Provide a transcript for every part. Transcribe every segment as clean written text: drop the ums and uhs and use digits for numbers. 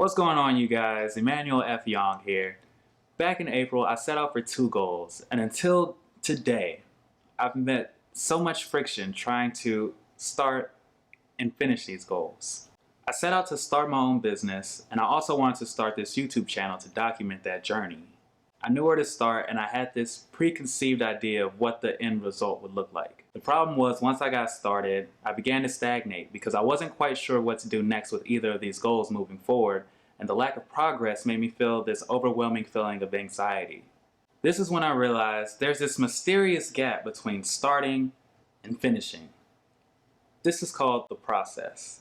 What's going on, you guys? Emmanuel F. Young here. Back in April, I set out for 2 goals, and until today, I've met so much friction trying to start and finish these goals. I set out to start my own business, and I also wanted to start this YouTube channel to document that journey. I knew where to start, and I had this preconceived idea of what the end result would look like. The problem was, once I got started, I began to stagnate because I wasn't quite sure what to do next with either of these goals moving forward, and the lack of progress made me feel this overwhelming feeling of anxiety. This is when I realized there's this mysterious gap between starting and finishing. This is called the process,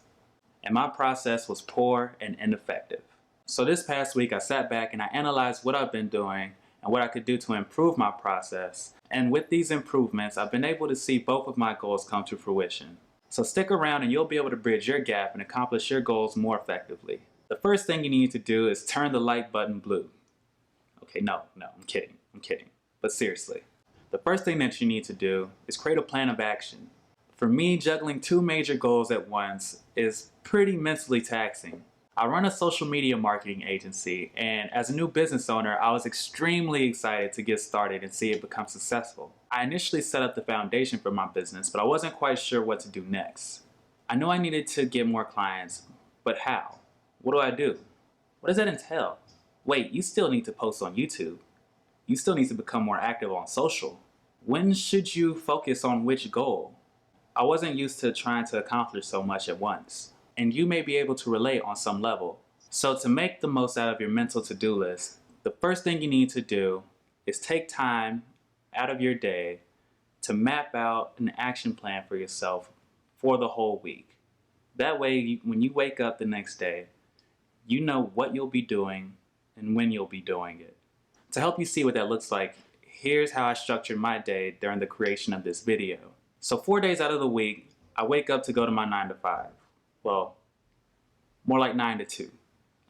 and my process was poor and ineffective. So this past week, I sat back and I analyzed what I've been doing and what I could do to improve my process. And with these improvements, I've been able to see both of my goals come to fruition. So stick around and you'll be able to bridge your gap and accomplish your goals more effectively. The first thing you need to do is turn the like button blue. Okay, no, I'm kidding. But seriously, the first thing that you need to do is create a plan of action. For me, juggling 2 major goals at once is pretty mentally taxing. I run a social media marketing agency, and as a new business owner, I was extremely excited to get started and see it become successful. I initially set up the foundation for my business, but I wasn't quite sure what to do next. I knew I needed to get more clients, but how? What do I do? What does that entail? Wait, you still need to post on YouTube. You still need to become more active on social. When should you focus on which goal? I wasn't used to trying to accomplish so much at once, and you may be able to relate on some level. So to make the most out of your mental to-do list, the first thing you need to do is take time out of your day to map out an action plan for yourself for the whole week. That way, when you wake up the next day, you know what you'll be doing and when you'll be doing it. To help you see what that looks like, here's how I structured my day during the creation of this video. So 4 days out of the week, I wake up to go to my 9 to 5. Well, more like 9 to 2.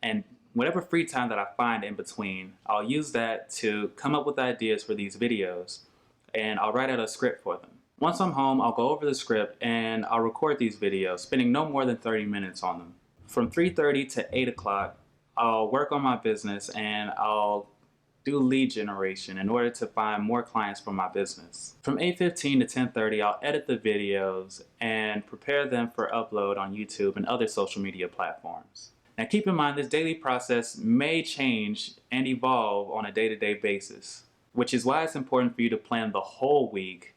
And whatever free time that I find in between, I'll use that to come up with ideas for these videos, and I'll write out a script for them. Once I'm home, I'll go over the script and I'll record these videos, spending no more than 30 minutes on them. From 3:30 to 8 o'clock, I'll work on my business and I'll do lead generation in order to find more clients for my business. From 8:15 to 10:30, I'll edit the videos and prepare them for upload on YouTube and other social media platforms. Now keep in mind, this daily process may change and evolve on a day-to-day basis, which is why it's important for you to plan the whole week,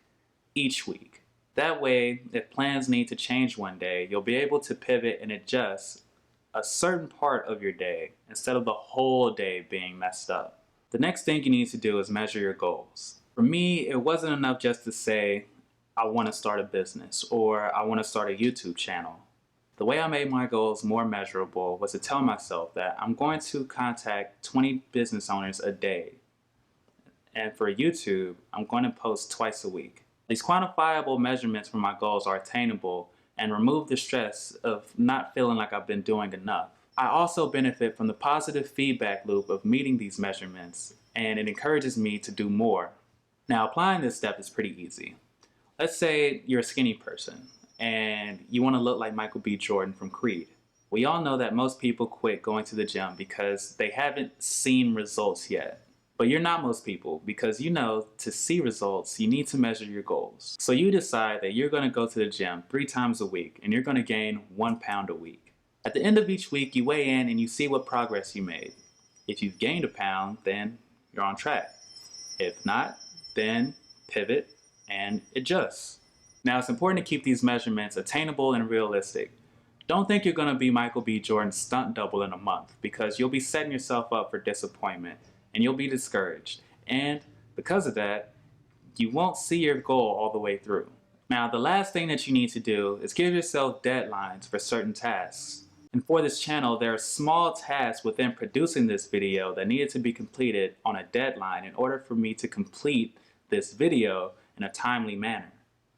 each week. That way, if plans need to change one day, you'll be able to pivot and adjust a certain part of your day instead of the whole day being messed up. The next thing you need to do is measure your goals. For me, it wasn't enough just to say, I want to start a business or I want to start a YouTube channel. The way I made my goals more measurable was to tell myself that I'm going to contact 20 business owners a day. And for YouTube, I'm going to post twice a week. These quantifiable measurements for my goals are attainable and remove the stress of not feeling like I've been doing enough. I also benefit from the positive feedback loop of meeting these measurements, and it encourages me to do more. Now, applying this step is pretty easy. Let's say you're a skinny person and you want to look like Michael B. Jordan from Creed. We all know that most people quit going to the gym because they haven't seen results yet. But you're not most people, because you know to see results, you need to measure your goals. So you decide that you're going to go to the gym 3 times a week and you're going to gain 1 pound a week. At the end of each week, you weigh in and you see what progress you made. If you've gained 1 pound, then you're on track. If not, then pivot and adjust. Now, it's important to keep these measurements attainable and realistic. Don't think you're going to be Michael B. Jordan's stunt double in a month, because you'll be setting yourself up for disappointment and you'll be discouraged. And because of that, you won't see your goal all the way through. Now, the last thing that you need to do is give yourself deadlines for certain tasks. And for this channel, there are small tasks within producing this video that needed to be completed on a deadline in order for me to complete this video in a timely manner.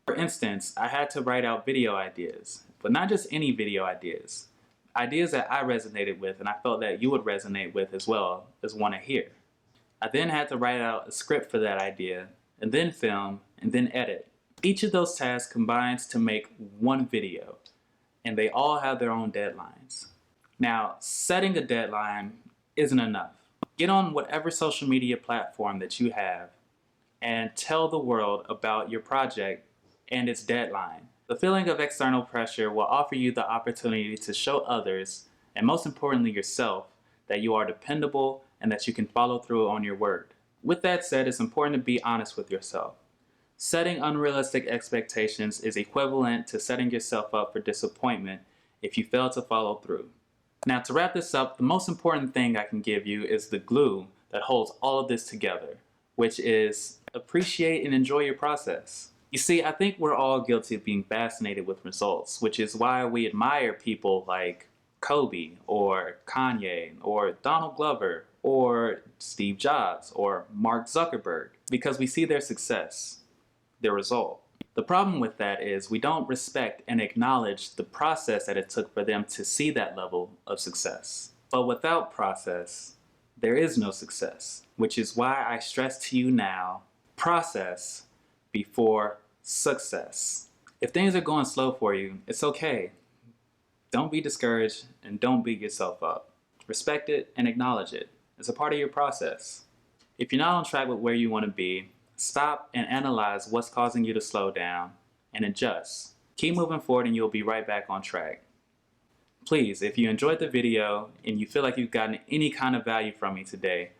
For instance, I had to write out video ideas, but not just any video ideas. Ideas that I resonated with and I felt that you would resonate with as well as want to hear. I then had to write out a script for that idea, and then film, and then edit. Each of those tasks combines to make one video, and they all have their own deadlines. Now, setting a deadline isn't enough. Get on whatever social media platform that you have and tell the world about your project and its deadline. The feeling of external pressure will offer you the opportunity to show others, and most importantly yourself, that you are dependable and that you can follow through on your word. With that said, it's important to be honest with yourself. Setting unrealistic expectations is equivalent to setting yourself up for disappointment if you fail to follow through. Now, to wrap this up, the most important thing I can give you is the glue that holds all of this together, which is appreciate and enjoy your process. You see, I think we're all guilty of being fascinated with results, which is why we admire people like Kobe or Kanye or Donald Glover or Steve Jobs or Mark Zuckerberg, because we see their success, their result. The problem with that is we don't respect and acknowledge the process that it took for them to see that level of success. But without process, there is no success, which is why I stress to you now, process before success. If things are going slow for you, it's okay. Don't be discouraged and don't beat yourself up. Respect it and acknowledge it. It's a part of your process. If you're not on track with where you want to be, stop and analyze what's causing you to slow down and adjust. Keep moving forward and you'll be right back on track. Please, if you enjoyed the video and you feel like you've gotten any kind of value from me today,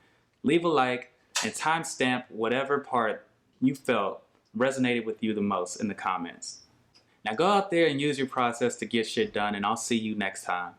leave a like and timestamp whatever part you felt resonated with you the most in the comments. Now go out there and use your process to get shit done, and I'll see you next time.